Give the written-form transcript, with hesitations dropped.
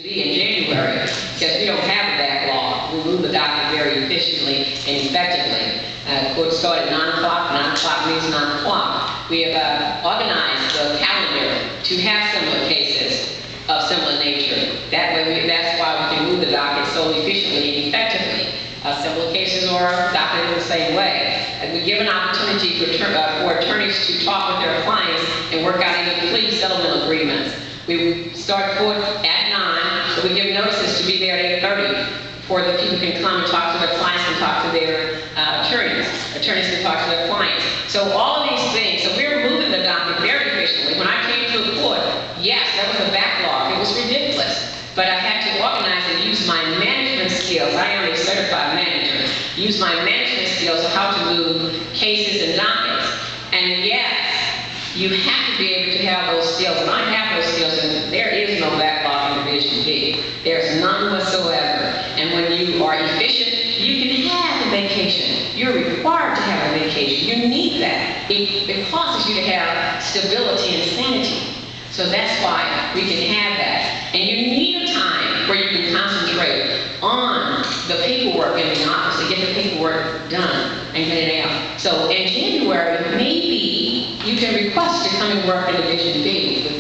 Be in January, because we don't have a backlog. We move the docket very efficiently and effectively. Court start at 9 o'clock. 9 o'clock means 9 o'clock. We have organized the calendar to have similar cases of similar nature. That's why we can move the docket so efficiently and effectively. Similar cases are docketed in the same way. And we give an opportunity for attorneys to talk with their clients and work out any plea settlement agreements. We start court at 9, so we give notices to be there at 8:30 before the people can come and talk to their clients and talk to their attorneys. Attorneys can talk to their clients. So all of these things, so we're moving the docket very efficiently. When I came to a court, yes, that was a backlog. It was ridiculous. But I had to organize and use my management skills. I am a certified manager. Use my management skills of how to move cases and dockets. And yes, you have to be able to have those skills, and I have those skills, and there is no backlog in Division B. There's none whatsoever. And when you are efficient, you can have a vacation. You're required to have a vacation. You need that. It causes you to have stability and sanity. So that's why we can have that. And you need a time where you can concentrate on the paperwork in the office to get the paperwork done and get it out. So in January, maybe you can request to come and work in Division B.